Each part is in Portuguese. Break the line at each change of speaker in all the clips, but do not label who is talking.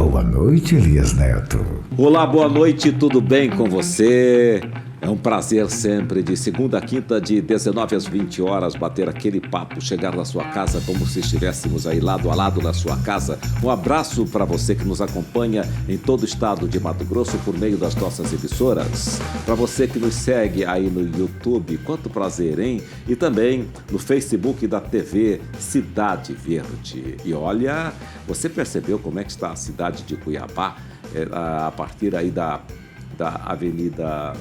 Boa noite, Elias Neto.
Olá, boa noite, tudo bem com você? É um prazer sempre, de segunda a quinta, de 19 às 20 horas, bater aquele papo, chegar na sua casa como se estivéssemos aí lado a lado na sua casa. Um abraço para você que nos acompanha em todo o estado de Mato Grosso por meio das nossas emissoras. Para você que nos segue aí no YouTube, quanto prazer, hein? E também no Facebook da TV Cidade Verde. E olha, você percebeu como é que está a cidade de Cuiabá? A partir aí da Avenida...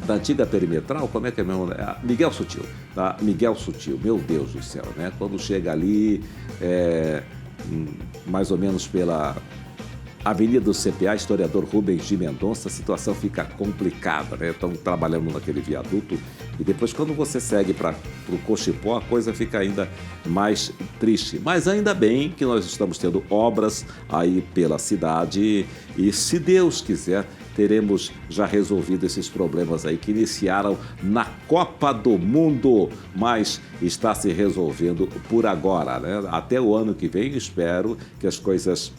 da antiga perimetral, como é que é mesmo? Miguel Sutil, tá? Miguel Sutil, meu Deus do céu, né? Quando chega ali, mais ou menos pela Avenida do CPA, historiador Rubens de Mendonça, a situação fica complicada, né? Estão trabalhando naquele viaduto e depois quando você segue para o Cochipó, a coisa fica ainda mais triste. Mas ainda bem que nós estamos tendo obras aí pela cidade e, se Deus quiser, teremos já resolvido esses problemas aí que iniciaram na Copa do Mundo, mas está se resolvendo por agora, né? Até o ano que vem, espero que as coisas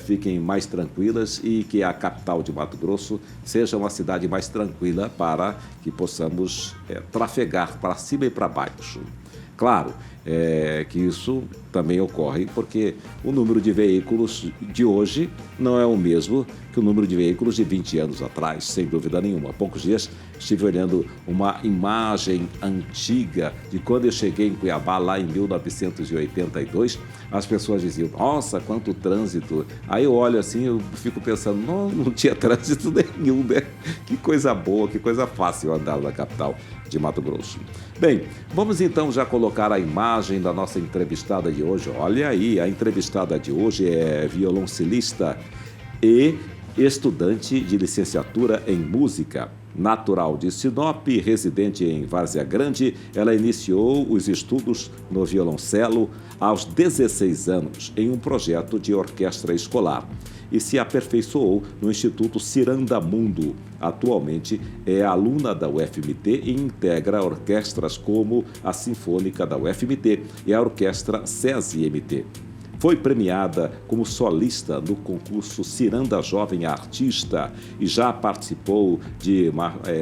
fiquem mais tranquilas e que a capital de Mato Grosso seja uma cidade mais tranquila para que possamos trafegar para cima e para baixo. Claro que isso também ocorre porque o número de veículos de hoje não é o mesmo que o número de veículos de 20 anos atrás, sem dúvida nenhuma. Há poucos dias estive olhando uma imagem antiga de quando eu cheguei em Cuiabá, lá em 1982. As pessoas diziam, nossa, quanto trânsito. Aí eu olho assim, eu fico pensando, não tinha trânsito nenhum, né? Que coisa boa, que coisa fácil andar na capital de Mato Grosso. Bem, vamos então já colocar a imagem da nossa entrevistada de hoje. Olha aí, a entrevistada de hoje é violoncelista e estudante de licenciatura em música. Natural de Sinop, residente em Várzea Grande, ela iniciou os estudos no violoncelo aos 16 anos em um projeto de orquestra escolar e se aperfeiçoou no Instituto Ciranda Mundo. Atualmente é aluna da UFMT e integra orquestras como a Sinfônica da UFMT e a Orquestra SESI-MT. Foi premiada como solista no concurso Ciranda Jovem Artista e já participou de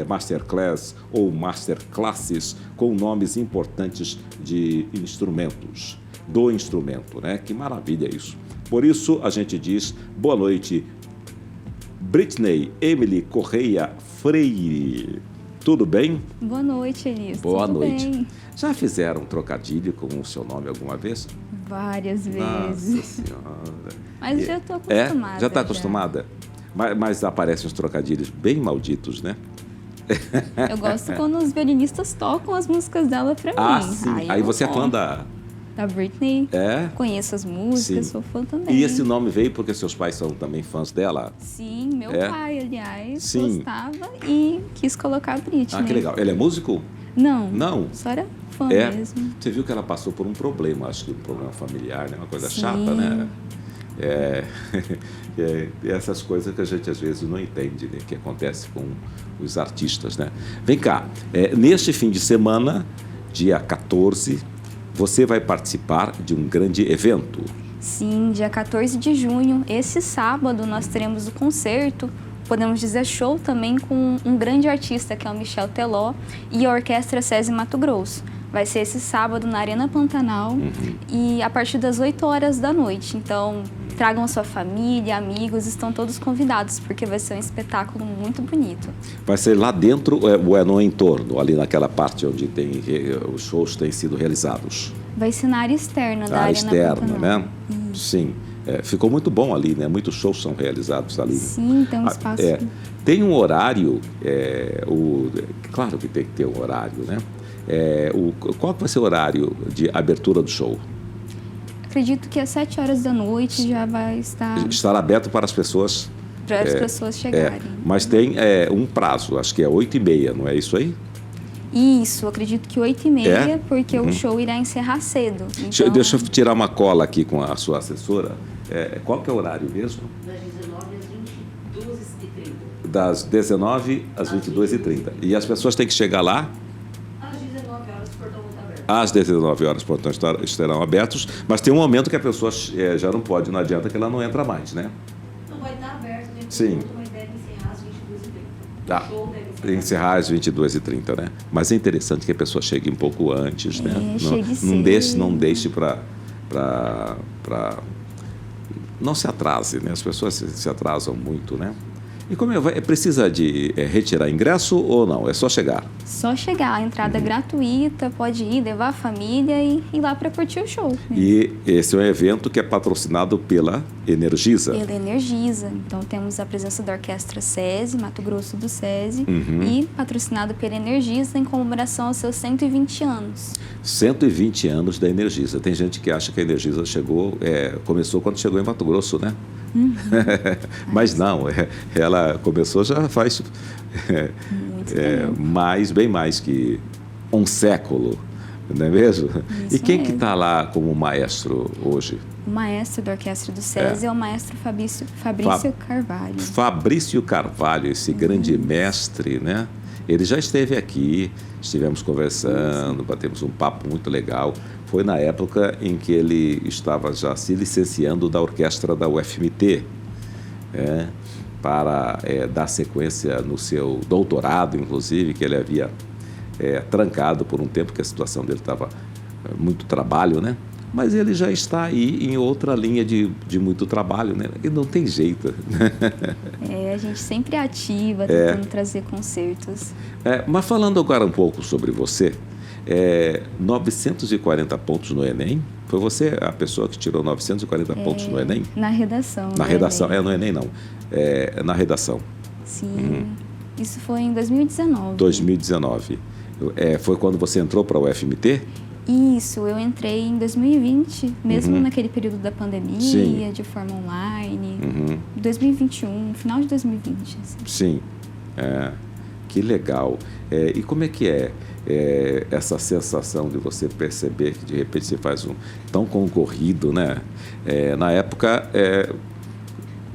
masterclass ou masterclasses com nomes importantes de instrumentos, do instrumento, né? Que maravilha isso. Por isso a gente diz boa noite, Britney Emily Correia Freire. Tudo bem?
Boa noite, Elias.
Boa
Tudo
noite.
Bem?
Já fizeram um trocadilho com o seu nome alguma vez?
Várias vezes.
Nossa Senhora.
Mas já estou acostumada.
Já está acostumada? Mas aparecem os trocadilhos bem malditos, né?
Eu gosto quando os violinistas tocam as músicas dela pra mim.
Sim. Aí você é fã da
Britney.
É?
Conheço as músicas,
Sim.
sou fã também.
E esse nome veio porque seus pais são também fãs dela?
Sim, meu pai, aliás,
Sim.
gostava e quis colocar a Britney.
Ah, que legal. Ele é músico?
Não.
Não?
Só era fã mesmo.
Você viu que ela passou por um problema, acho que um problema familiar, né? Uma coisa
Sim.
chata, né? Essas coisas que a gente às vezes não entende, né? Que acontece com os artistas, né? Vem cá, neste fim de semana, dia 14, você vai participar de um grande evento.
Sim, dia 14 de junho, esse sábado, nós teremos o concerto, podemos dizer show também, com um grande artista, que é o Michel Teló, e a Orquestra SESI Mato Grosso. Vai ser esse sábado na Arena Pantanal e a partir das 8 horas da noite. Então, tragam a sua família, amigos, estão todos convidados, porque vai ser um espetáculo muito bonito. Vai
ser lá dentro ou no entorno, ali naquela parte onde os shows têm sido realizados?
Vai ser na área externa da Arena
Pantanal. Né?
Isso.
Sim. Ficou muito bom ali, né? Muitos shows são realizados ali.
Sim, tem um espaço.
Tem um horário, claro que tem que ter um horário, né? Qual vai ser o horário de abertura do show?
Acredito que às 7 horas da noite já vai
estar aberto para as pessoas.
Para as pessoas chegarem.
Mas tem um prazo, acho que é 8h30, não é isso aí?
Isso, acredito que 8h30, porque o show irá encerrar cedo. Então...
Deixa eu tirar uma cola aqui com a sua assessora. Qual que é o horário mesmo? Das 19 às 22h30. Das 19 às 22h30. E as pessoas têm que chegar lá?
Às 19 horas, o portão está aberto.
Às 19 horas, portanto, estarão abertos, mas tem um momento que a pessoa já não pode, não adianta que ela não entra mais, né?
Não vai estar aberto dentro
Sim.
do mas deve encerrar às 22h30.
Tá.
O show deve
Encerrar às 22h30, né? Mas é interessante que a pessoa chegue um pouco antes, né?
Chegue
Não deixe para não se atrase, né? As pessoas se atrasam muito, né? E como precisa de retirar ingresso ou não? É só chegar?
Só chegar, a entrada é gratuita, pode ir, levar a família e ir lá para curtir o show.
E esse é um evento que é patrocinado pela Energisa.
Pela Energisa. Então temos a presença da Orquestra SESI, Mato Grosso do SESI, e patrocinado pela Energisa em comemoração aos seus 120 anos.
120 anos da Energisa. Tem gente que acha que a Energisa começou quando chegou em Mato Grosso, né? Mas não, ela começou já faz bem mais que um século, não é mesmo?
Isso
e quem que
mesmo.
está lá como maestro hoje?
O maestro da Orquestra do SESI é o maestro Fabrício Carvalho.
Fabrício Carvalho, esse grande mestre, né? Ele já esteve aqui, estivemos conversando, batemos um papo muito legal. Foi na época em que ele estava já se licenciando da orquestra da UFMT, para dar sequência no seu doutorado, inclusive, que ele havia trancado por um tempo, que a situação dele estava muito trabalho, né? Mas ele já está aí em outra linha de muito trabalho, né? E não tem jeito.
A gente sempre é ativa, tentando trazer concertos.
Mas falando agora um pouco sobre você, 940 pontos no Enem, foi você a pessoa que tirou 940 pontos no Enem?
Na redação.
Na
do
redação,
Enem.
no Enem não, na redação.
Sim, isso foi em 2019.
2019. Foi quando você entrou para o UFMT?
Isso, eu entrei em 2020, mesmo naquele período da pandemia,
Sim.
de forma online. 2021, final de 2020. Assim.
Sim. Que legal. E como é que é essa sensação de você perceber que de repente você faz um tão concorrido, né? Na época,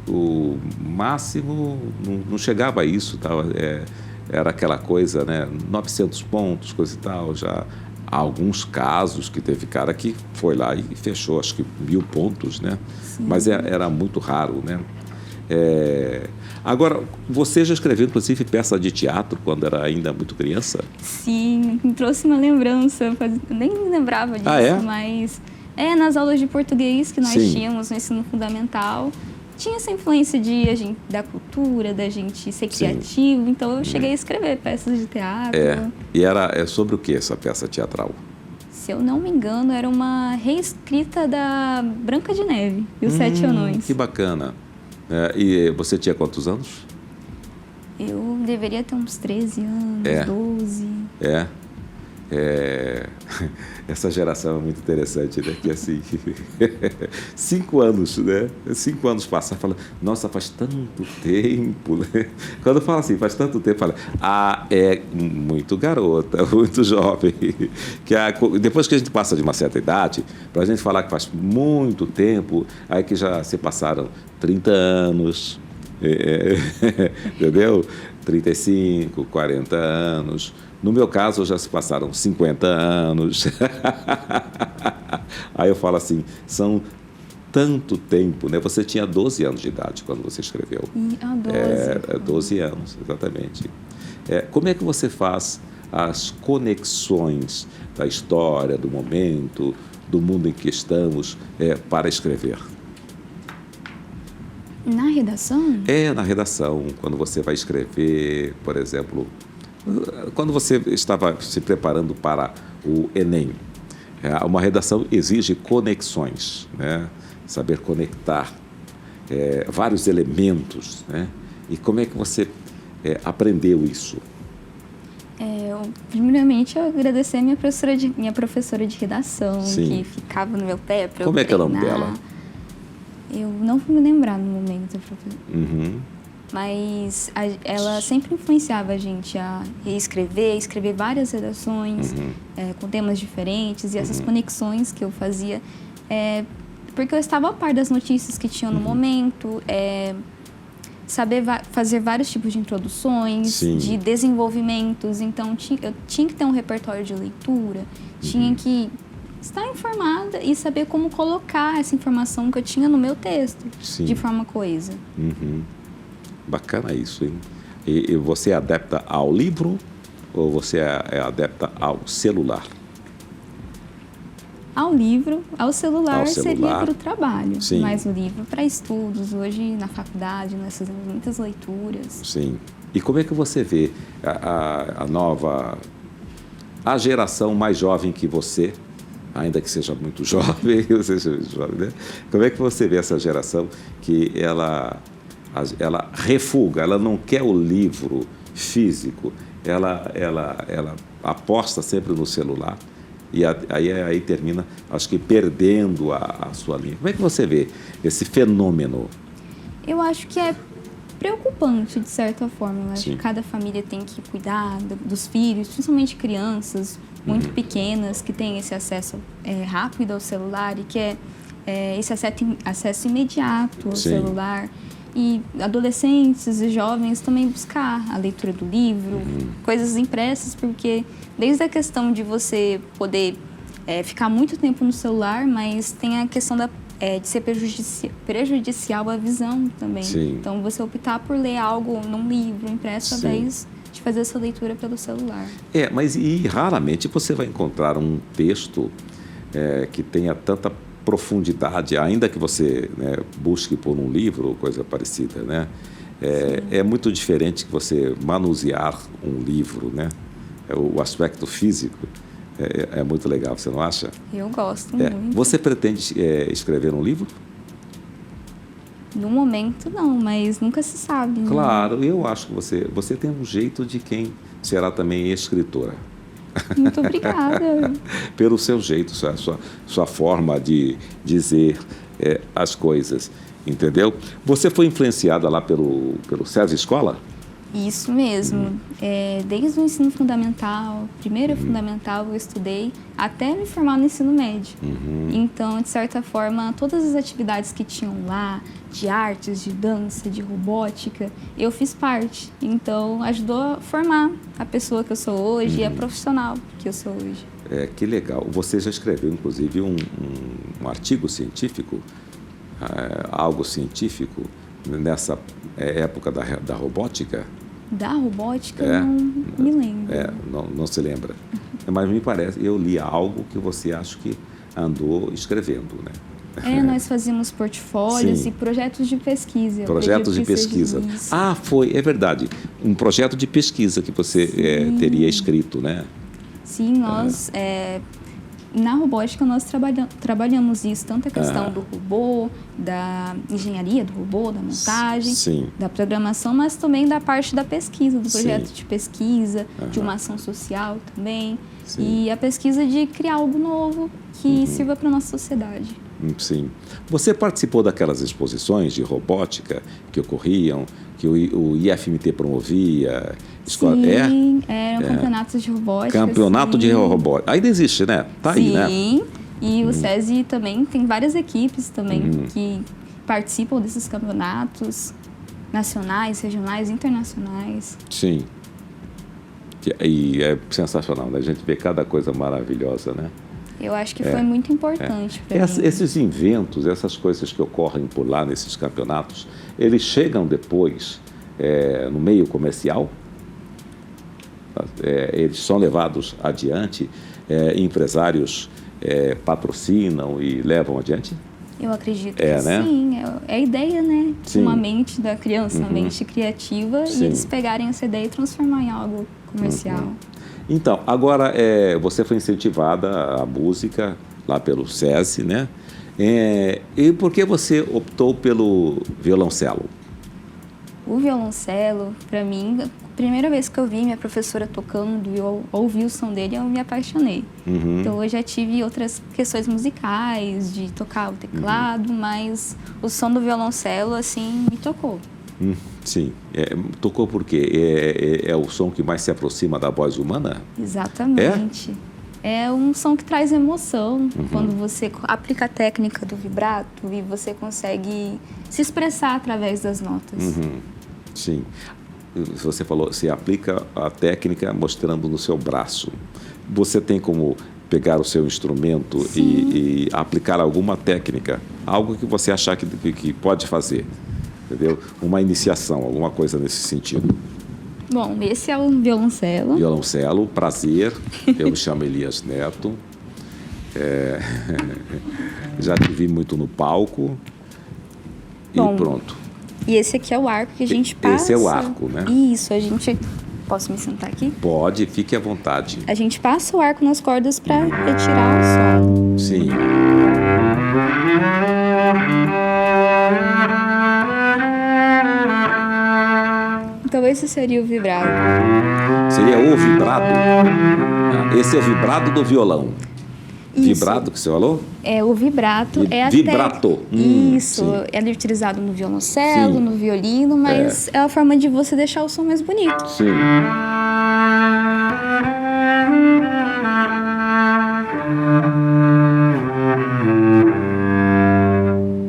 o máximo não chegava a isso, tal. Era aquela coisa, né? 900 pontos, coisa e tal, já... Há alguns casos que teve cara que foi lá e fechou, acho que 1000 pontos, né?
Sim.
Mas era muito raro, né? Agora, você já escreveu, inclusive, peça de teatro quando era ainda muito criança?
Sim, me trouxe uma lembrança, eu nem me lembrava disso, mas nas aulas de português que nós tínhamos no ensino fundamental, tinha essa influência da cultura, da gente ser criativo, então eu cheguei a escrever peças de teatro.
E era sobre o que essa peça teatral?
Se eu não me engano, era uma reescrita da Branca de Neve e os Sete Anões.
Que bacana. E você tinha quantos anos?
Eu deveria ter uns 13 anos, 12.
Essa geração é muito interessante, né? Que assim, 5 anos, né? 5 anos passam, fala, nossa, faz tanto tempo, né? Quando fala assim, faz tanto tempo, fala, é muito garota, muito jovem. Depois que a gente passa de uma certa idade, para a gente falar que faz muito tempo, aí que já se passaram 30 anos, entendeu? 35, 40 anos. No meu caso, já se passaram 50 anos. Aí eu falo assim, são tanto tempo, né? Você tinha 12 anos de idade quando você escreveu.
12.
12 anos, exatamente. Como é que você faz as conexões da história, do momento, do mundo em que estamos, para escrever?
Na redação?
Na redação, quando você vai escrever, por exemplo... Quando você estava se preparando para o Enem, uma redação exige conexões, né? Saber conectar vários elementos, né? E como é que você aprendeu isso?
Primeiramente, eu agradecer a minha professora de redação,
Sim.
que ficava no meu pé para eu
Como é que é o
treinar.
nome dela?
Eu não vou me lembrar no momento, professora. Mas ela sempre influenciava a gente a escrever várias redações com temas diferentes e essas conexões que eu fazia, porque eu estava a par das notícias que tinham no momento, saber fazer vários tipos de introduções,
Sim.
de desenvolvimentos. Então, eu tinha que ter um repertório de leitura, tinha que estar informada e saber como colocar essa informação que eu tinha no meu texto
Sim.
de forma coesa.
Uhum. Bacana isso, hein? E você é adepta ao livro ou você é adepta ao celular?
Ao livro, ao celular,
Ao
seria
celular.
para o trabalho,
Sim.
mas o livro para estudos. Hoje, na faculdade, nós fazemos muitas leituras.
Sim. E como é que você vê a geração mais jovem que você, ainda que seja muito jovem, você seja jovem, né? Como é que você vê essa geração que ela refuga, ela não quer o livro físico, ela aposta sempre no celular e aí termina, acho que, perdendo a sua linha. Como é que você vê esse fenômeno?
Eu acho que é preocupante, de certa forma. Eu acho
Sim.
que cada família tem que cuidar dos filhos, principalmente crianças muito pequenas que têm esse acesso rápido ao celular e que esse acesso imediato ao
Sim.
celular. E adolescentes e jovens também buscar a leitura do livro, coisas impressas, porque desde a questão de você poder ficar muito tempo no celular, mas tem a questão de ser prejudicial à visão também.
Sim.
Então, você optar por ler algo num livro impresso, ao
Sim.
invés de fazer essa leitura pelo celular.
Mas raramente você vai encontrar um texto que tenha tanta profundidade, ainda que você, né, busque por um livro ou coisa parecida, né? É muito diferente que você manusear um livro, né? O aspecto físico é muito legal, você não acha?
Eu gosto muito.
Você pretende escrever um livro?
No momento, não, mas nunca se sabe. Né?
Claro, eu acho que você tem um jeito de quem será também escritora.
Muito obrigada.
Pelo seu jeito, sua forma de dizer as coisas, entendeu? Você foi influenciada lá pelo SESI Escola?
Isso mesmo. Desde o ensino fundamental, primeiro fundamental, eu estudei até me formar no ensino médio. Então, de certa forma, todas as atividades que tinham lá, de artes, de dança, de robótica, eu fiz parte. Então, ajudou a formar a pessoa que eu sou hoje e a profissional que eu sou hoje.
Que legal. Você já escreveu, inclusive, um artigo científico, algo científico, nessa época da robótica?
Da robótica, eu não me lembro.
Não se lembra. Mas me parece, eu li algo que você acha que andou escrevendo, né?
Nós fazíamos portfólios
Sim.
e projetos de pesquisa.
Projetos de pesquisa. É verdade. Um projeto de pesquisa que você teria escrito, né?
Sim, nós... na robótica, nós trabalhamos isso, tanto a questão do robô, da engenharia do robô, da montagem,
Sim.
da programação, mas também da parte da pesquisa, do projeto
Sim.
de pesquisa, de uma ação social também,
Sim.
e a pesquisa de criar algo novo que sirva para a nossa sociedade.
Sim. Você participou daquelas exposições de robótica que ocorriam, que o IFMT promovia?
Sim, eram campeonatos de robótica.
Campeonato de robótica. Ainda existe, né? Tá aí, né?
Sim, e o SESI também tem várias equipes também que participam desses campeonatos nacionais, regionais, internacionais.
Sim. E é sensacional, né? A gente vê cada coisa maravilhosa, né?
Eu acho que foi muito importante para mim.
Esses inventos, essas coisas que ocorrem por lá nesses campeonatos, eles chegam depois no meio comercial? Eles são levados adiante? Empresários patrocinam e levam adiante?
Eu acredito que
né?
sim. É a ideia, né?
Sim.
Uma mente da criança, uma mente criativa,
Sim.
e eles pegarem essa ideia e transformar em algo comercial.
Então, agora você foi incentivada à música lá pelo SESI, né? E por que você optou pelo violoncelo?
O violoncelo, para mim, a primeira vez que eu vi minha professora tocando e eu ouvi o som dele, eu me apaixonei. Então, eu já tive outras questões musicais, de tocar o teclado, mas o som do violoncelo, assim, me tocou.
Sim. Tocou por quê? É o som que mais se aproxima da voz humana?
Exatamente. É um som que traz emoção, quando você aplica a técnica do vibrato e você consegue se expressar através das notas.
Sim. Você falou, você aplica a técnica mostrando no seu braço. Você tem como pegar o seu instrumento e aplicar alguma técnica, algo que você achar que pode fazer, entendeu? Uma iniciação, alguma coisa nesse sentido.
Bom, esse é o violoncelo.
Violoncelo, prazer. Eu me chamo Elias Neto. Já te vi muito no palco.
Bom,
e pronto.
E esse aqui é o arco que a gente passa.
Esse é o arco, né?
Isso, a gente... Posso me sentar aqui?
Pode, fique à vontade.
A gente passa o arco nas cordas para retirar o som.
Sim.
Então esse seria o vibrato.
Seria o vibrado? Esse é o vibrado do violão.
Isso.
Vibrado que você falou?
É, o vibrato é a
Vibrato.
Isso,
Sim.
é utilizado no violoncelo,
Sim.
no violino, mas é a forma de você deixar o som mais bonito.
Sim.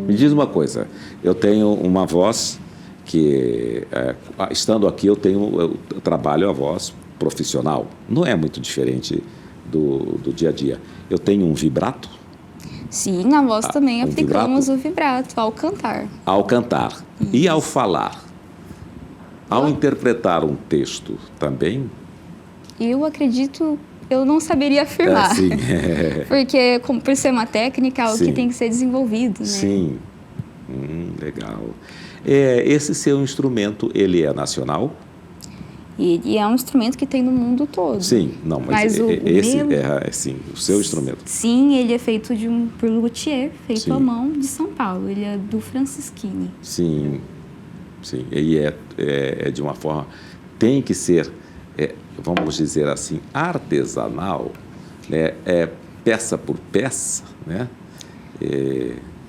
Me diz uma coisa, eu tenho uma voz que, estando aqui, eu trabalho a voz profissional. Não é muito diferente do dia a dia. Eu tenho um vibrato?
Sim, na voz também
um
aplicamos
vibrato?
o vibrato ao cantar.
Ao cantar. E ao falar? Ao interpretar um texto também?
Eu acredito, eu não saberia afirmar.
Sim.
Porque, por ser uma técnica, é algo
Sim.
que tem que ser desenvolvido, né?
Sim. Legal. Esse seu instrumento, ele é nacional?
E é um instrumento que tem no mundo todo.
Sim, não, mas
o
esse
meu-
sim, o seu instrumento.
Sim, ele é feito por luthier, feito
Sim.
à mão de São Paulo. Ele é do Francisquini.
Sim, sim. E é de uma forma, tem que ser, vamos dizer assim, artesanal, né? Peça por peça, né?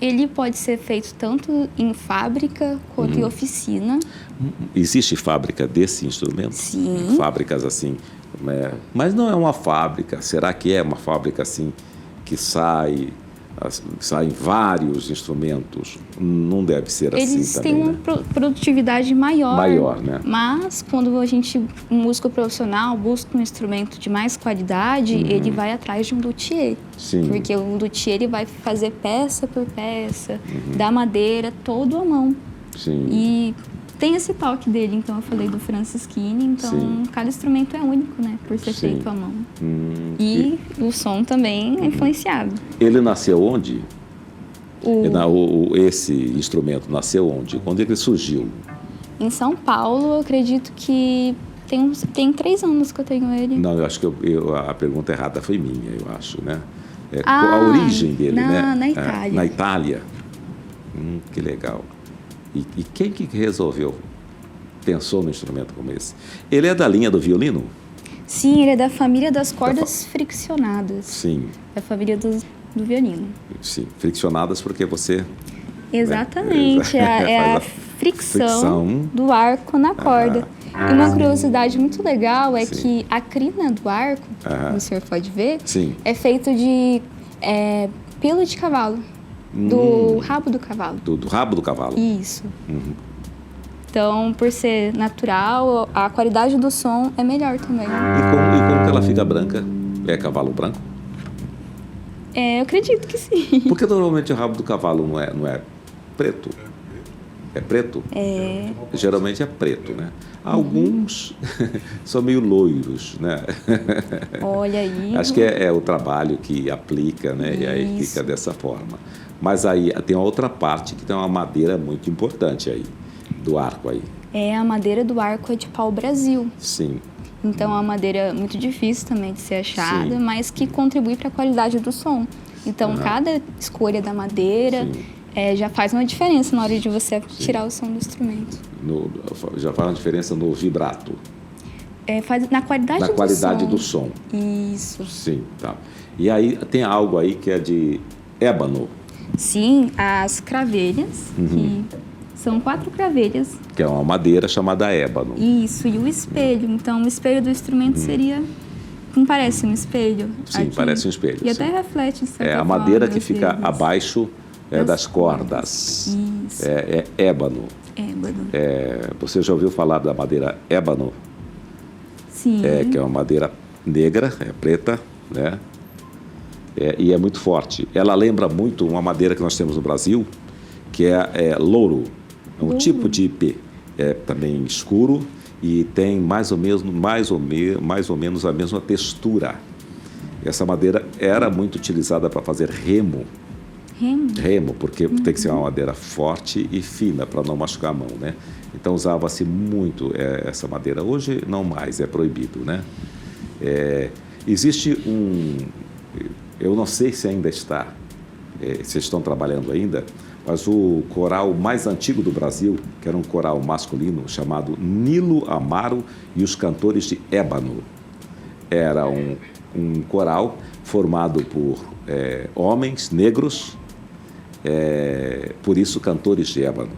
Ele pode ser feito tanto em fábrica quanto em oficina.
Existe fábrica desse instrumento?
Sim.
Fábricas assim, mas não é uma fábrica. Será que é uma fábrica assim que saem vários instrumentos? Não deve ser assim
Eles
também,
têm uma
né?
produtividade maior.
Maior, né?
Mas quando um músico profissional busca um instrumento de mais qualidade, ele vai atrás de um luthier.
Sim.
Porque o luthier ele vai fazer peça por peça, da madeira, todo à mão.
Sim.
E tem esse toque dele, então eu falei do Francisquini, então
Sim.
cada instrumento é único, né? Por ser
Sim.
feito à mão.
E
E o som também é influenciado.
ele nasceu onde?
O-
Esse instrumento nasceu onde? Onde ele surgiu?
Em São Paulo, eu acredito que tem 3 anos que eu tenho ele.
Não, eu acho que a pergunta errada foi minha, eu acho, né?
Ah,
Qual a origem dele, né?
na Itália.
Na Itália. Que legal. E quem que resolveu, pensou no instrumento como esse? Ele é da linha do violino?
Sim, ele é da família das cordas friccionadas.
Sim,
Da família do violino.
sim. Friccionadas porque você...
Exatamente, é
Faz
a
a
fricção
fricção.
do arco na corda. E uma curiosidade muito legal é
Sim.
que a crina do arco, como o senhor pode ver,
Sim.
é feito de pelo de cavalo, do rabo do cavalo.
Do rabo do cavalo.
Isso. Então, por ser natural, a qualidade do som é melhor também.
E como que ela fica branca? É cavalo branco?
Eu acredito que sim.
Porque normalmente o rabo do cavalo não é preto. É preto? Geralmente é preto, né? Alguns são meio loiros, né?
Olha aí.
Acho que é o trabalho que aplica, né? E aí
Isso.
fica dessa forma. Mas aí tem outra parte que tem uma madeira muito importante aí, do arco aí.
A madeira do arco é de pau-brasil.
Sim,
Então, é uma madeira muito difícil também de ser achada,
Sim.
mas que contribui para a qualidade do som. Então, cada escolha da madeira
Sim.
já faz uma diferença na hora de você tirar o som do instrumento.
já faz uma diferença no vibrato,
Faz na qualidade
na
do
qualidade
som.
do som.
Isso.
Sim, tá. E aí tem algo aí que é de ébano,
Sim, as cravelhas, que são 4 cravelhas.
que é uma madeira chamada ébano.
Isso, e o espelho. Então, o espelho do instrumento seria... Não parece um espelho?
Sim,
aqui.
parece um espelho,
E
sim.
até reflete, de certa
É a
forma,
madeira que
às
fica
vezes.
abaixo das cordas.
Isso.
É ébano.
Ébano.
Você já ouviu falar da madeira ébano?
Sim.
Que é uma madeira negra, preta, né? E é muito forte. Ela lembra muito uma madeira que nós temos no Brasil, que é louro. É um
Louro.
tipo de ipê. É também escuro e tem mais ou menos a mesma textura. Essa madeira era muito utilizada para fazer remo. Remo, porque tem que ser uma madeira forte e fina para não machucar a mão, né? Então usava-se muito essa madeira. Hoje não mais, é proibido, né? Existe eu não sei se ainda está, se estão trabalhando ainda, mas o coral mais antigo do Brasil, que era um coral masculino chamado Nilo Amaro e os Cantores de Ébano. Era um coral formado por homens negros, por isso Cantores de Ébano.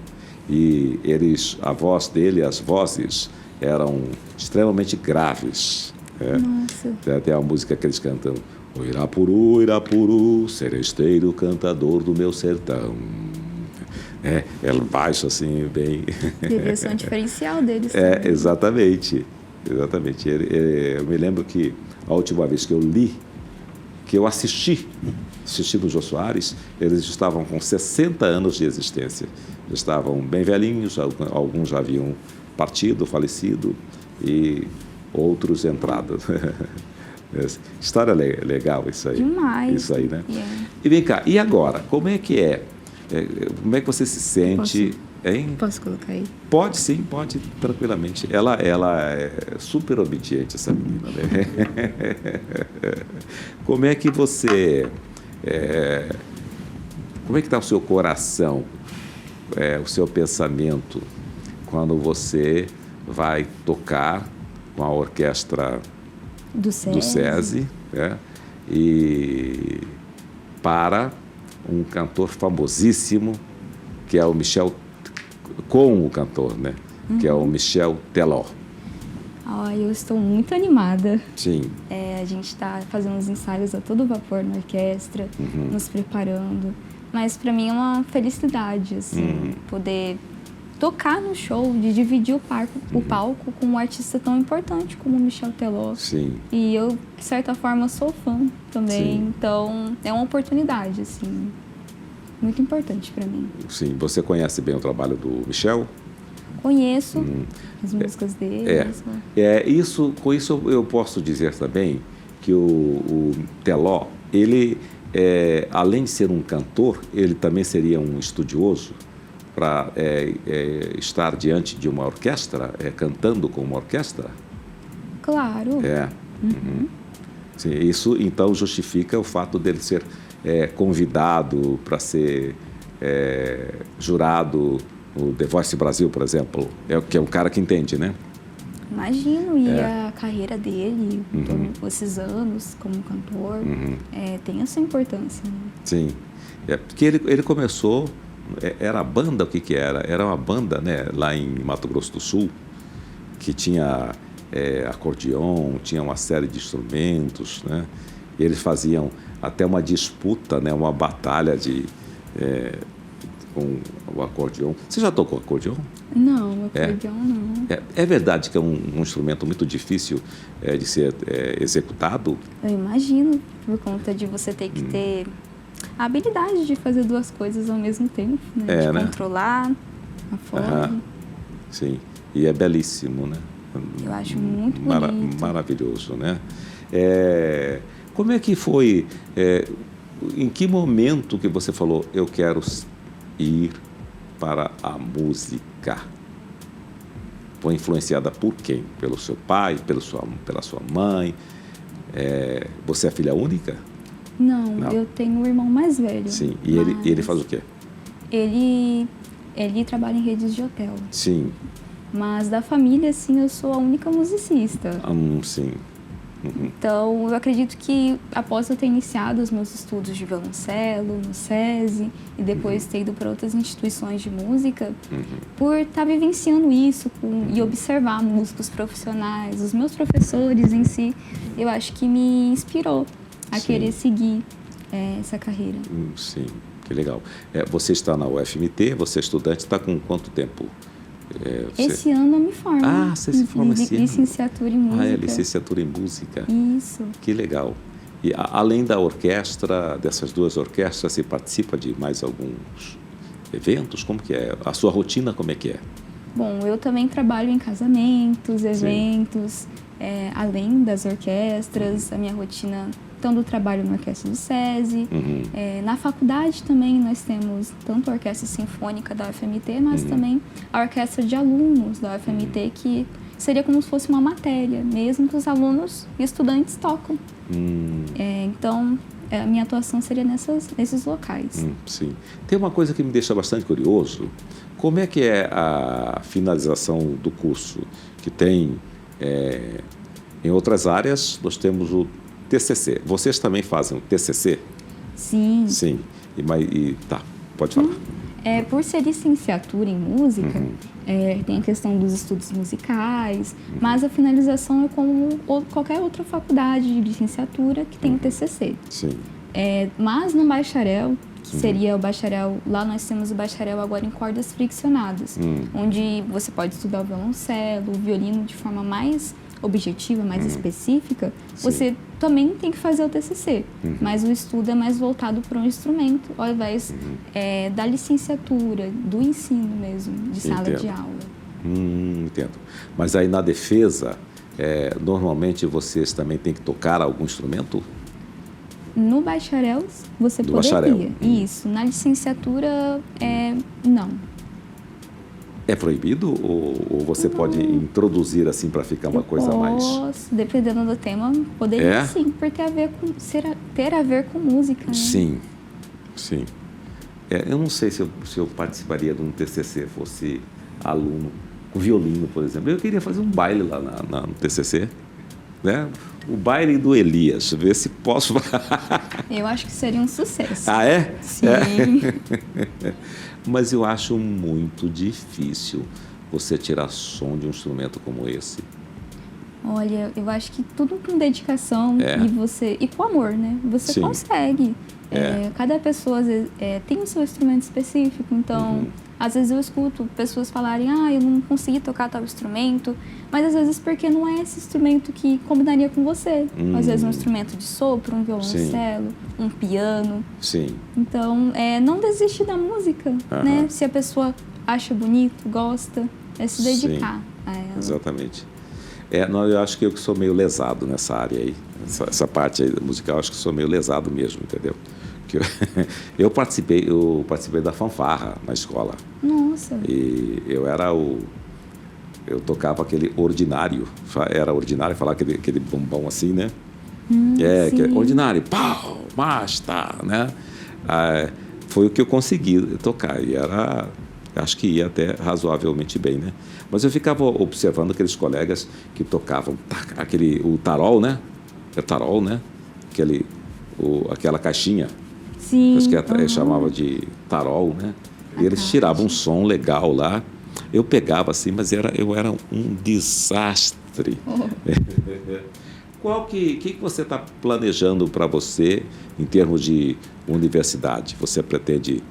E as vozes eram extremamente graves.
Nossa.
Tem a música que eles cantam: "O Irapuru, Irapuru, seresteiro cantador do meu sertão". É baixo assim, bem...
Devia ser um diferencial deles.
Exatamente. Eu me lembro que a última vez que eu assisti no Jô Soares, eles estavam com 60 anos de existência. Estavam bem velhinhos, alguns já haviam partido, falecido, e outros entrado. História legal isso aí.
Demais.
Isso aí, né?
Yeah.
E vem cá, e agora? Como é que é? Como é que você se sente? Hein?
Posso colocar aí?
Pode sim, pode, tranquilamente. Ela é super obediente, essa menina, né? Como é que você... como é que está o seu coração, o seu pensamento, quando você vai tocar com a orquestra
Do
SESI, e para um cantor famosíssimo, que é o Michel, com o cantor, né? Que é o Michel Teló.
Eu estou muito animada.
Sim.
A gente está fazendo os ensaios a todo vapor na orquestra, nos preparando. Mas para mim é uma felicidade, assim, poder tocar no show, de dividir o palco com um artista tão importante como o Michel Teló.
Sim.
E eu, de certa forma, sou fã também.
Sim.
Então, é uma oportunidade, assim, muito importante para mim.
Sim. Você conhece bem o trabalho do Michel?
Conheço as músicas dele.
Com isso eu posso dizer também que o Teló, ele, além de ser um cantor, ele também seria um estudioso para estar diante de uma orquestra, cantando com uma orquestra.
Claro.
Sim, isso então justifica o fato dele ser convidado para ser jurado no The Voice Brasil, por exemplo, que é um cara que entende, né?
Imagino, e a carreira dele, todos esses anos como cantor, tem essa importância. Né?
Sim, porque ele começou, era a banda, o que era? Era uma banda, né, lá em Mato Grosso do Sul, que tinha acordeon, tinha uma série de instrumentos, né? E eles faziam até uma disputa, né, uma batalha com o acordeon. Você já tocou acordeon?
Não, acordeon não.
É verdade que é um instrumento muito difícil de ser executado?
Eu imagino, por conta de você ter que ter a habilidade de fazer duas coisas ao mesmo tempo, né? De controlar a forma.
Sim, e é belíssimo, né?
Eu acho muito bonito.
Maravilhoso, né? Como é que foi, em que momento que você falou, eu quero ir para a música? Foi influenciada por quem? Pelo seu pai, pela sua mãe? Você é filha única?
Não, eu tenho um irmão mais velho.
Sim, e ele faz o quê?
Ele trabalha em redes de hotel.
Sim.
Mas da família, assim, eu sou a única musicista.
Sim.
Então, eu acredito que após eu ter iniciado os meus estudos de violoncelo no SESI e depois ter ido para outras instituições de música, por estar vivenciando isso e observar músicos profissionais, os meus professores em si, eu acho que me inspirou a querer seguir essa carreira.
Sim, que legal. Você está na UFMT, você é estudante, está com quanto tempo?
Esse ano eu me formo.
Ah, você se forma esse ano?
Licenciatura em música.
Ah, é licenciatura em música.
Isso.
Que legal. E além da orquestra, dessas duas orquestras, você participa de mais alguns eventos? Como que é? A sua rotina como é que é?
Bom, eu também trabalho em casamentos, eventos, além das orquestras, a minha rotina, tanto do trabalho na orquestra do SESI, na faculdade também nós temos tanto a orquestra sinfônica da UFMT, mas também a orquestra de alunos da UFMT, que seria como se fosse uma matéria, mesmo que os alunos e estudantes tocam. Então, a minha atuação seria nesses locais.
Sim. Tem uma coisa que me deixa bastante curioso. Como é que é a finalização do curso? Que tem, em outras áreas, nós temos o TCC. Vocês também fazem o TCC?
Sim.
Sim. Tá, pode falar.
Por ser licenciatura em música, tem a questão dos estudos musicais, mas a finalização é como qualquer outra faculdade de licenciatura que tem o TCC.
Sim.
Mas no bacharel, que seria o bacharel, lá nós temos o bacharel agora em cordas friccionadas, onde você pode estudar o violoncelo, o violino de forma mais objetiva, mais específica, você também tem que fazer o TCC, mas o estudo é mais voltado para um instrumento, ao invés da licenciatura, do ensino mesmo, de sala de aula.
Entendo. Mas aí na defesa, normalmente vocês também têm que tocar algum instrumento?
No bacharel, você poderia.
Bacharel.
Isso. Na licenciatura, não.
É proibido ou você pode introduzir assim para ficar uma coisa mais...
Dependendo do tema, poderia sim, por ter a ver com música. Né?
Sim. Eu não sei se eu participaria de um TCC, fosse aluno com violino, por exemplo. Eu queria fazer um baile lá no TCC, né? O baile do Elias, ver se posso...
Eu acho que seria um sucesso.
Ah, é?
Sim.
Mas eu acho muito difícil você tirar som de um instrumento como esse.
Olha, eu acho que tudo com dedicação e com amor, né? Você consegue. Cada pessoa, às vezes, tem o seu instrumento específico, então... Às vezes eu escuto pessoas falarem, eu não consegui tocar tal instrumento, mas às vezes porque não é esse instrumento que combinaria com você. Às vezes um instrumento de sopro, um violoncelo, um piano.
Sim.
Então, não desistir da música, né? Se a pessoa acha bonito, gosta, é se dedicar a ela.
Exatamente. Eu acho que eu sou meio lesado nessa área aí. Essa parte aí musical, acho que sou meio lesado mesmo, entendeu? Eu participei da fanfarra na escola.
Nossa.
E eu tocava aquele ordinário. Era ordinário, falar aquele bombom assim, né? Que é ordinário, pau, basta, né? Foi o que eu consegui tocar. E acho que ia até razoavelmente bem, né? Mas eu ficava observando aqueles colegas que tocavam o tarol, né? É tarol, né? Aquela caixinha.
Sim.
Acho que chamava de tarol, né? E eles tiravam um som legal lá. Eu pegava assim, mas eu era um desastre. Que você está planejando para você em termos de universidade? Você pretende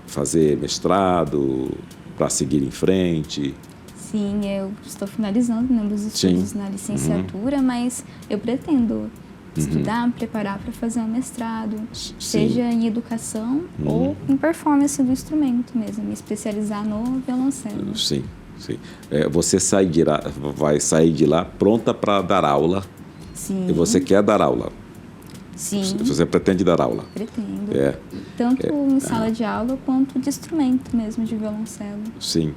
fazer mestrado para seguir em frente?
Sim, eu estou finalizando meus estudos na licenciatura, mas eu pretendo estudar, me preparar para fazer um mestrado, seja em educação ou em performance do instrumento mesmo, me especializar no violoncelo.
Sim. Você vai sair de lá pronta para dar aula.
Sim.
E você quer dar aula.
Sim.
Você pretende dar aula?
Pretendo. Tanto em sala de aula quanto de instrumento mesmo, de violoncelo.
Sim.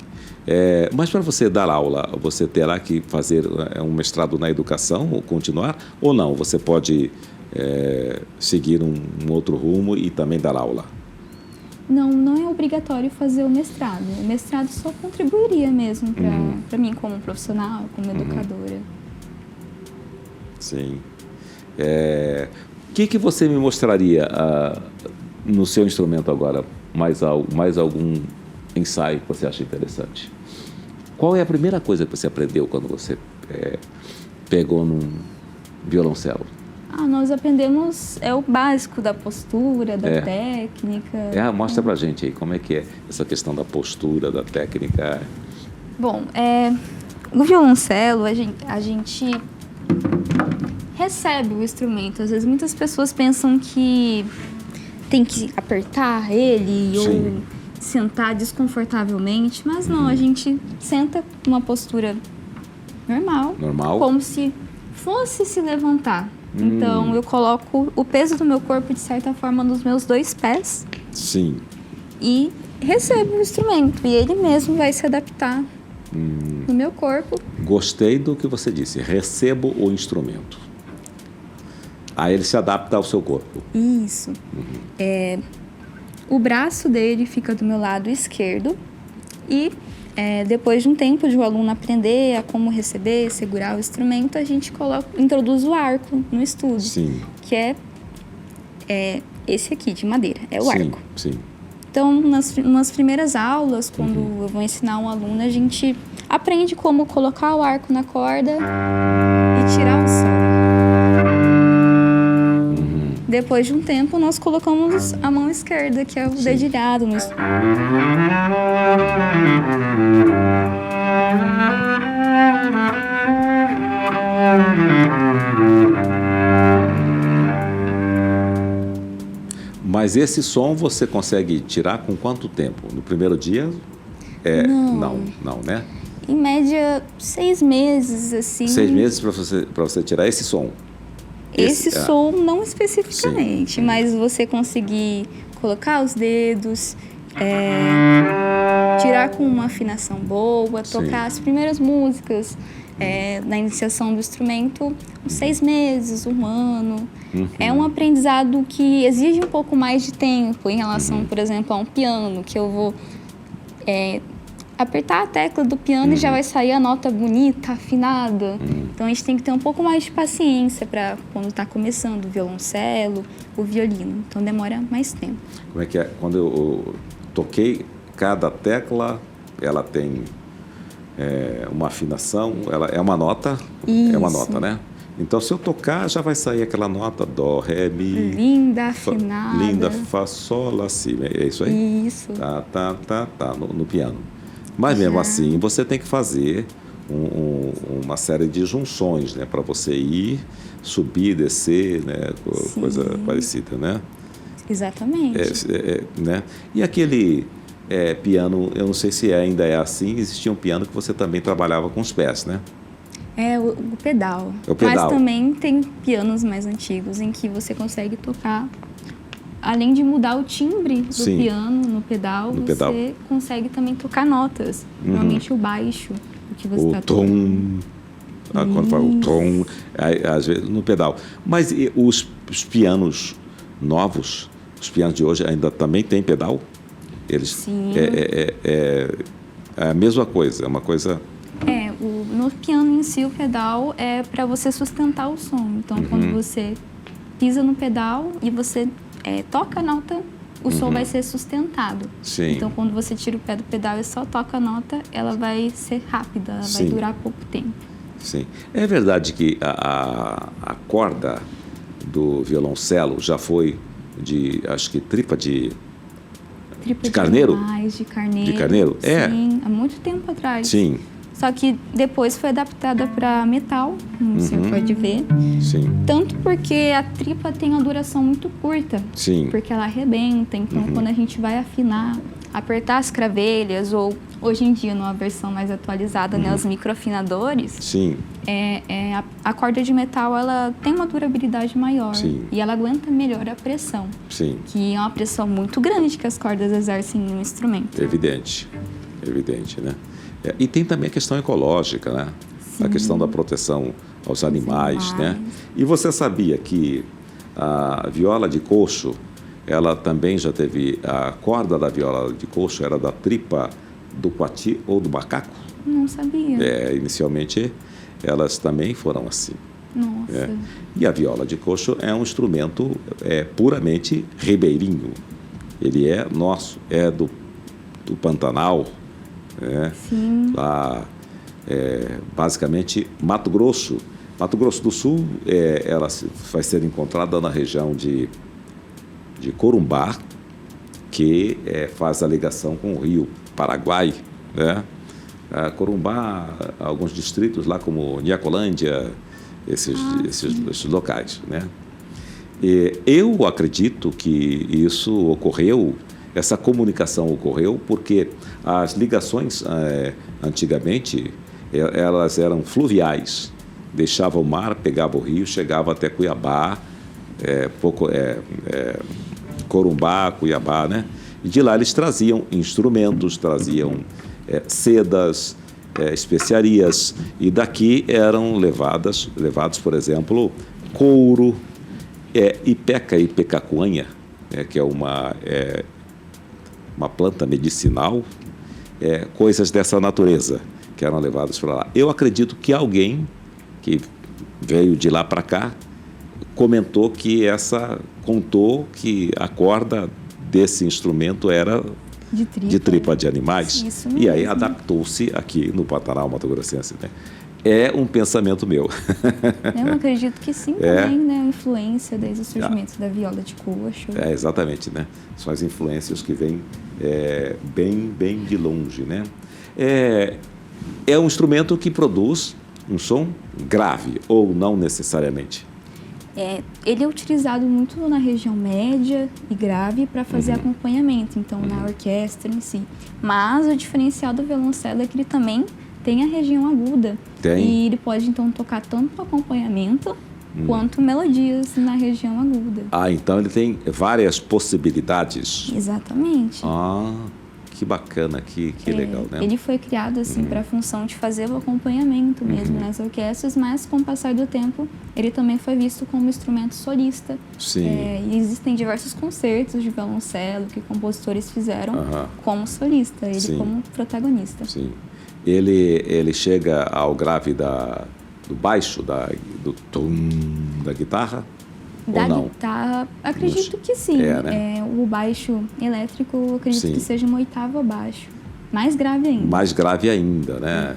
Mas para você dar aula, você terá que fazer um mestrado na educação ou continuar? Ou não? Você pode seguir um outro rumo e também dar aula?
Não é obrigatório fazer o mestrado. O mestrado só contribuiria mesmo para mim como profissional, como educadora.
Sim. O que você me mostraria no seu instrumento agora? Mais algum ensaio que você acha interessante? Qual é a primeira coisa que você aprendeu quando você pegou num violoncelo?
Nós aprendemos o básico da postura, da técnica.
Mostra pra gente aí como é que é essa questão da postura, da técnica.
Bom, o violoncelo, a gente recebe o instrumento. Às vezes muitas pessoas pensam que tem que apertar ele ou sentar desconfortavelmente, mas não, a gente senta numa postura normal, como se fosse se levantar. Então, eu coloco o peso do meu corpo, de certa forma, nos meus 2 pés.
Sim.
E recebo o instrumento. E ele mesmo vai se adaptar no meu corpo.
Gostei do que você disse. Recebo o instrumento. Aí ele se adapta ao seu corpo.
Isso. O braço dele fica do meu lado esquerdo. E depois de um tempo de o aluno aprender a como receber, segurar o instrumento, a gente introduz o arco no estúdio.
Sim.
Que é esse aqui, de madeira. É o arco.
Sim.
Então, nas primeiras aulas, quando eu vou ensinar um aluno, a gente aprende como colocar o arco na corda e tirar o som. Depois de um tempo, nós colocamos a mão esquerda, que é o dedilhado no instrumento.
Mas esse som você consegue tirar com quanto tempo? No primeiro dia? Não, né?
Em média, 6 meses, assim.
6 meses para você tirar esse som.
Esse som não especificamente, mas você conseguir colocar os dedos, tirar com uma afinação boa, tocar as primeiras músicas na iniciação do instrumento, uns 6 meses, 1 ano. É um aprendizado que exige um pouco mais de tempo em relação, por exemplo, a um piano, que eu vou apertar a tecla do piano e já vai sair a nota bonita, afinada. Então, a gente tem que ter um pouco mais de paciência para quando está começando o violoncelo, o violino. Então, demora mais tempo.
Como é que é? Quando eu toquei, cada tecla, ela tem uma afinação, ela é uma nota?
Isso.
É uma nota, né? Então, se eu tocar, já vai sair aquela nota dó, ré, mi...
Linda, afinada.
Linda, fá, sol, lá, si. É isso aí?
Isso.
Tá, no piano. Mas mesmo assim, você tem que fazer uma série de junções, né? Para você ir, subir, descer, né? Coisa parecida, né?
Exatamente.
Né? E aquele piano, eu não sei se ainda é assim, existia um piano que você também trabalhava com os pés, né?
O pedal.
O pedal.
Mas também tem pianos mais antigos em que você consegue tocar. Além de mudar o timbre do piano no pedal, você consegue também tocar notas. Normalmente o baixo, o que você está tocando.
Quando fala o tom, às vezes no pedal. Mas os pianos novos, os pianos de hoje ainda também tem pedal? Eles,
Sim.
É a mesma coisa, é uma coisa...
No piano em si, o pedal é para você sustentar o som. Então, quando você pisa no pedal e você toca a nota, o som vai ser sustentado.
Sim.
Então, quando você tira o pé do pedal e só toca a nota, ela vai ser rápida, ela vai durar pouco tempo.
Sim. É verdade que a corda do violoncelo já foi acho que tripa de carneiro?
De carneiro.
De carneiro?
Sim, há muito tempo atrás.
Sim.
Só que depois foi adaptada para metal, como você pode ver.
Sim.
Tanto porque a tripa tem uma duração muito curta.
Sim.
Porque ela arrebenta. Então, quando a gente vai afinar, apertar as cravelhas, ou hoje em dia, numa versão mais atualizada, né, os microafinadores,
Sim.
A corda de metal ela tem uma durabilidade maior.
Sim.
E ela aguenta melhor a pressão.
Sim.
Que é uma pressão muito grande que as cordas exercem no instrumento.
Evidente, né? E tem também a questão ecológica, né? Sim. A questão da proteção aos animais, né? E você sabia que a viola de coxo, ela também já teve... A corda da viola de coxo era da tripa do coati ou do macaco?
Não sabia.
Inicialmente, elas também foram assim.
Nossa.
E a viola de coxo é um instrumento puramente ribeirinho. Ele é nosso, é do Pantanal, né?
Sim.
Lá, basicamente, Mato Grosso Mato Grosso do Sul, ela vai ser encontrada na região de Corumbá, que faz a ligação com o Rio Paraguai, né? Corumbá, alguns distritos lá como Niacolândia, esses locais, né? E eu acredito que isso ocorreu, essa comunicação ocorreu porque as ligações antigamente elas eram fluviais, deixava o mar, pegava o rio, chegava até Cuiabá, Corumbá, Cuiabá, né? E de lá eles traziam instrumentos, traziam sedas, especiarias, e daqui eram levados, por exemplo, couro, ipeca e pecacuanha, que é uma planta medicinal, coisas dessa natureza que eram levadas para lá. Eu acredito que alguém que veio de lá para cá contou que a corda desse instrumento era de tripa de animais.
Isso
E aí
mesmo.
adaptou-se aqui no Pantanal Mato Grossense, né? É um pensamento meu.
Eu acredito que sim também, né? A influência desde o surgimento da viola de coxo.
Exatamente, né? São as influências que vêm bem de longe, né? É um instrumento que produz um som grave, ou não necessariamente?
Ele é utilizado muito na região média e grave para fazer acompanhamento, então na orquestra em si. Mas o diferencial do violoncelo é que ele também tem a região aguda.
Tem.
E ele pode então tocar tanto acompanhamento quanto melodias na região aguda.
Então ele tem várias possibilidades.
Exatamente.
Que bacana, que legal, né?
Ele foi criado assim para a função de fazer o acompanhamento mesmo nas orquestras, mas com o passar do tempo ele também foi visto como instrumento solista.
Sim.
E existem diversos concertos de violoncelo que compositores fizeram como solista, ele
Sim.
como protagonista.
Sim. Ele chega ao grave do baixo, do tom da guitarra?
Da
ou não?
guitarra, acredito que sim.
né?
O baixo elétrico, eu acredito
Sim.
que seja uma oitava abaixo. Mais grave ainda.
Mais grave ainda, né?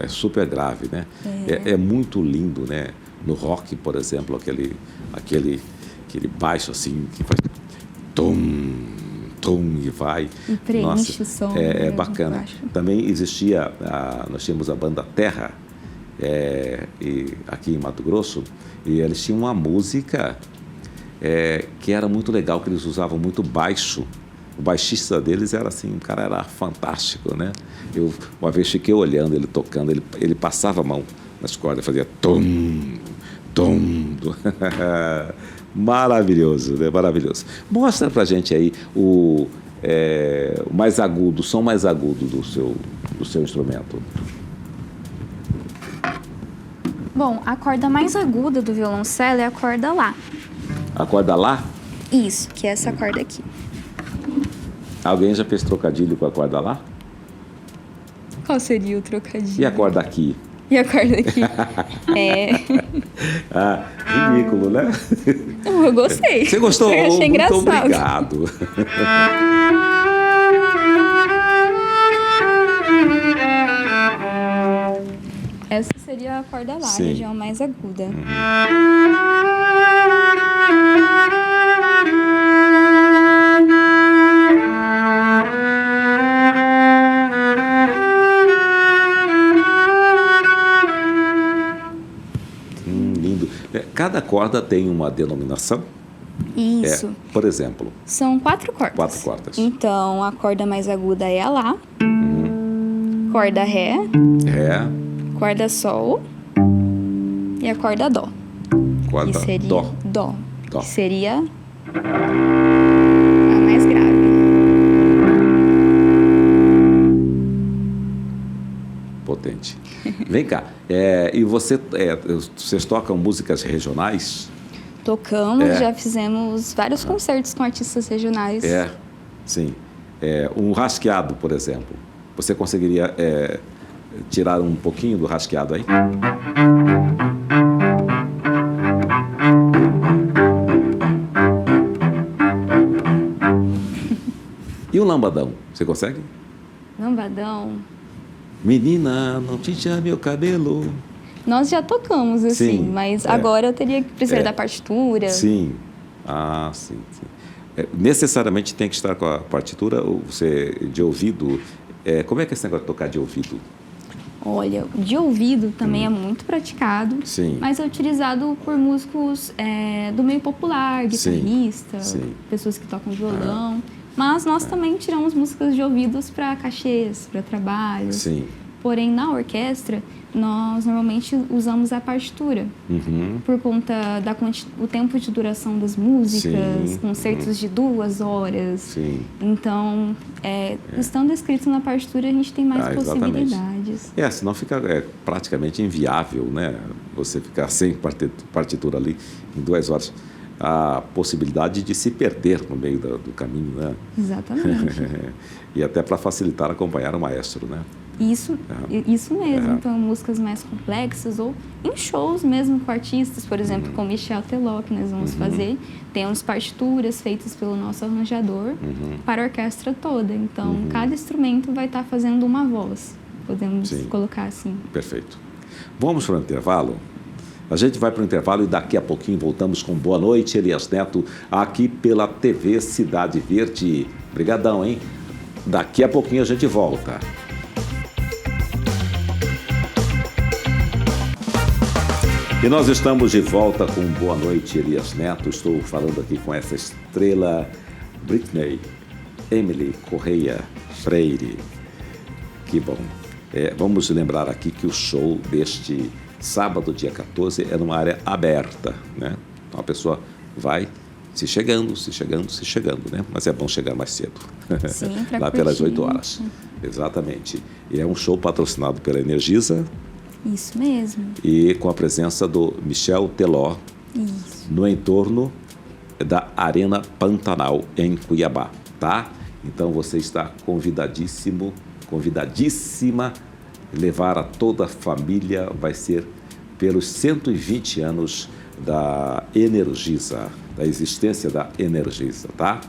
É super grave, né? É muito lindo, né? No rock, por exemplo, aquele baixo assim, que faz tom e vai.
E preenche o som.
É bacana.
Baixo.
Também existia, nós tínhamos a banda Terra, aqui em Mato Grosso, e eles tinham uma música que era muito legal, que eles usavam muito baixo. O baixista deles era assim, o cara era fantástico, né? Eu uma vez fiquei olhando ele tocando, ele passava a mão nas cordas, fazia tom. Maravilhoso, né? Maravilhoso. Mostra pra gente aí o mais agudo, o som mais agudo do seu instrumento.
Bom, a corda mais aguda do violoncelo é a corda Lá.
A corda Lá?
Isso, que é essa corda aqui.
Alguém já fez trocadilho com a corda Lá?
Qual seria o trocadilho?
E a corda aqui?
E a corda aqui?
Ridículo, né?
Eu gostei.
Você gostou?
Eu achei
Muito
engraçado.
obrigado.
Essa seria a corda Lá, a
Sim.
região mais aguda.
Lindo. Cada corda tem uma denominação?
Isso.
Por exemplo,
São 4 cordas.
4 cordas.
Então, a corda mais aguda é a Lá, corda Ré,
Ré,
corda Sol e a corda Dó.
corda
Que seria
Dó.
Dó.
Dó.
Que seria a mais grave.
Potente. Vem cá. E vocês tocam músicas regionais?
Tocamos, já fizemos vários concertos com artistas regionais.
Sim. Um rasqueado, por exemplo. Você conseguiria tirar um pouquinho do rasqueado aí? E o lambadão, você consegue?
Lambadão.
Menina, não te chame o cabelo.
Nós já tocamos, assim,
Sim,
mas agora eu teria que precisar da partitura.
Sim. Ah, sim, sim. Necessariamente tem que estar com a partitura ou você de ouvido? Como é que é esse negócio de tocar de ouvido?
Olha, de ouvido também é muito praticado,
Sim.
mas é utilizado por músicos do meio popular, guitarrista,
sim.
pessoas que tocam violão. Mas nós também tiramos músicas de ouvidos para cachês, para trabalhos.
Sim.
Porém, na orquestra, nós normalmente usamos a partitura, por conta do tempo de duração das músicas,
Sim.
concertos de 2 horas.
Sim.
Então, estando escrito na partitura, a gente tem mais
Exatamente.
possibilidades.
Senão fica praticamente inviável, né? Você ficar sem partitura ali em 2 horas. A possibilidade de se perder no meio do caminho, né?
Exatamente.
E até para facilitar acompanhar o maestro, né?
Isso mesmo. Então, músicas mais complexas ou em shows mesmo com artistas, por exemplo, com Michel Teló, que nós vamos fazer. Temos partituras feitas pelo nosso arranjador para a orquestra toda. Então, cada instrumento vai estar fazendo uma voz. Podemos colocar assim.
Perfeito. Vamos para o intervalo? A gente vai para o intervalo e daqui a pouquinho voltamos com Boa Noite, Elias Neto, aqui pela TV Cidade Verde. Obrigadão, hein? Daqui a pouquinho a gente volta. E nós estamos de volta com Boa Noite, Elias Neto. Estou falando aqui com essa estrela Britney Emily Correia Freire. Que bom. Vamos lembrar aqui que o show deste sábado, dia 14, é numa área aberta, né? Então a pessoa vai se chegando, né? Mas é bom chegar mais cedo.
Sim,
lá pelas 8 horas. Exatamente. E é um show patrocinado pela Energisa.
Isso mesmo.
E com a presença do Michel Teló.
Isso.
No entorno da Arena Pantanal, em Cuiabá, tá? Então você está convidadíssima levar a toda a família, vai ser pelos 120 anos da Energisa, da existência da Energisa, tá?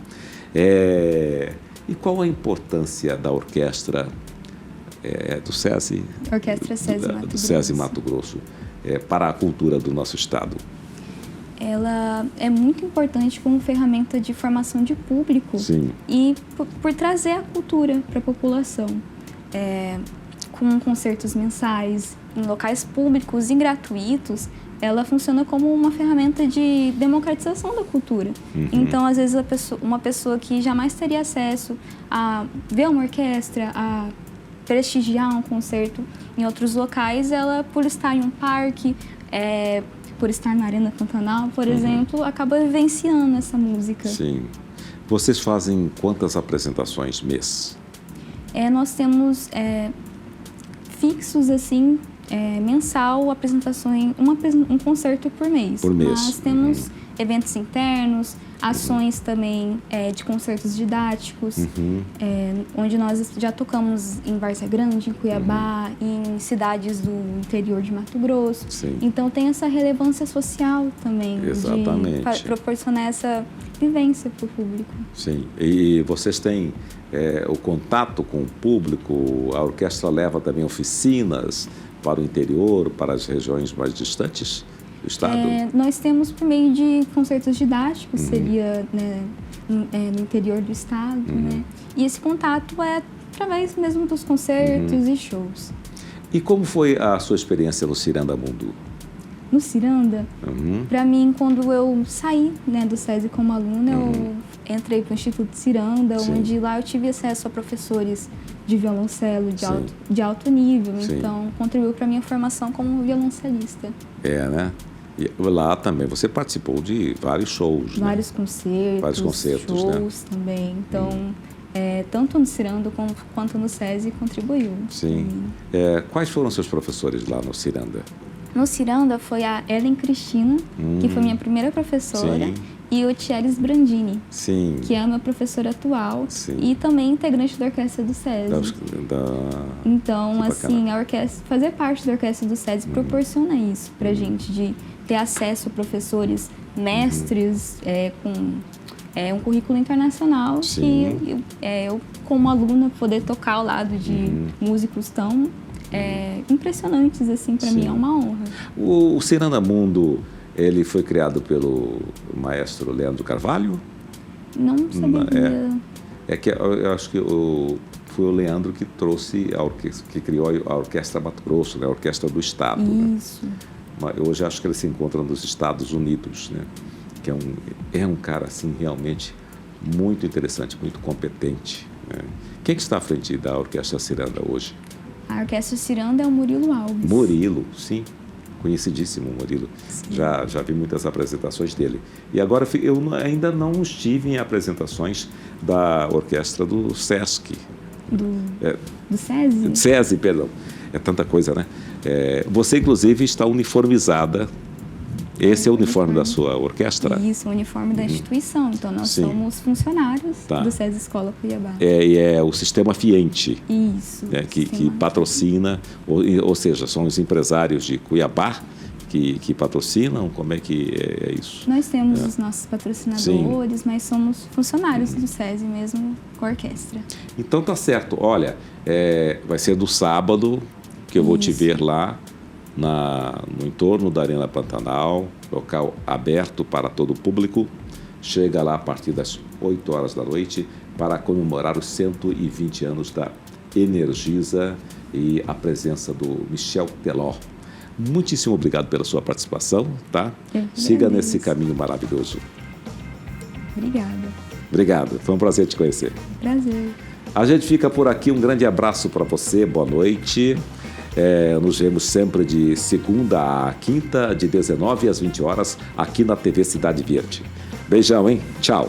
E qual a importância da orquestra do SESI?
Orquestra SESI Mato Grosso.
Do SESI Mato Grosso, para a cultura do nosso estado?
Ela é muito importante como ferramenta de formação de público.
Sim.
E por trazer a cultura para a população. Com concertos mensais, em locais públicos e gratuitos, ela funciona como uma ferramenta de democratização da cultura. Então, às vezes, uma pessoa que jamais teria acesso a ver uma orquestra, a prestigiar um concerto em outros locais, ela, por estar em um parque, por estar na Arena Pantanal, por exemplo, acaba vivenciando essa música.
Sim. Vocês fazem quantas apresentações mês?
Nós temos fixos, assim, mensal, apresentações, um concerto por mês.
Por mês.
Mas temos eventos internos, ações também de concertos didáticos, onde nós já tocamos em Várzea Grande, em Cuiabá, em cidades do interior de Mato Grosso.
Sim.
Então tem essa relevância social também,
exatamente,
de proporcionar essa vivência para o público.
Sim. E vocês têm o contato com o público, a orquestra leva também oficinas para o interior, para as regiões mais distantes do estado?
Nós temos por meio de concertos didáticos, seria, né, no interior do estado, né? E esse contato é através mesmo dos concertos e shows.
E como foi a sua experiência no Ciranda Mundo?
No Ciranda, para mim, quando eu saí, né, do SESI como aluna, eu entrei para o Instituto Ciranda,
Sim.
onde lá eu tive acesso a professores de violoncelo de alto nível.
Sim.
Então, contribuiu para a minha formação como violoncelista.
Né? E lá também você participou de vários shows,
Vários
né?
concertos,
Vários concertos,
shows, né? Também. Então, tanto no Ciranda quanto no SESI contribuiu.
Sim. Quais foram seus professores lá no Ciranda?
No Ciranda foi a Ellen Cristina, que foi minha primeira professora,
Sim.
e o Thieres Brandini,
Sim.
que é a minha professora atual.
Sim.
E também integrante da orquestra do SESI. Então, assim, a orquestra, fazer parte da orquestra do SESI proporciona isso pra gente, de ter acesso a professores mestres com um currículo internacional.
Sim.
Que eu, como aluna, poder tocar ao lado de músicos tão impressionantes, assim, para mim é uma honra.
O Ciranda Mundo, ele foi criado pelo maestro Leandro Carvalho?
Não sabia.
É que eu acho que foi o Leandro que trouxe, que criou a Orquestra Mato Grosso, né? A Orquestra do Estado.
Isso.
Né? Mas hoje acho que ele se encontra nos Estados Unidos, né? Que é um cara, assim, realmente muito interessante, muito competente. Né? Quem que está à frente da Orquestra Ciranda hoje?
A Orquestra Ciranda é o Murilo Alves.
Murilo, sim. Conhecidíssimo, Murilo. Já vi muitas apresentações dele. E agora eu ainda não estive em apresentações da orquestra do Sesc.
Do SESI?
SESI, perdão. É tanta coisa, né? Você, inclusive, está uniformizada. Esse é o uniforme da sua orquestra?
Isso, o uniforme da instituição. Então, nós somos funcionários do SESI Escola Cuiabá.
E é o Sistema Fiente.
Isso.
Que patrocina, ou seja, são os empresários de Cuiabá que patrocinam? Como é que é isso?
Nós temos os nossos patrocinadores, mas somos funcionários do SESI mesmo, com a orquestra.
Então tá certo. Olha, vai ser do sábado que eu vou te ver lá no entorno da Arena Pantanal, local aberto para todo o público. Chega lá a partir das 8 horas da noite para comemorar os 120 anos da Energisa e a presença do Michel Teló. Muitíssimo obrigado pela sua participação, tá? Siga nesse caminho maravilhoso.
Obrigada.
Obrigado, foi um prazer te conhecer.
Prazer.
A gente fica por aqui, um grande abraço para você, boa noite. Nos vemos sempre de segunda a quinta, de 19 às 20 horas, aqui na TV Cidade Verde. Beijão, hein? Tchau.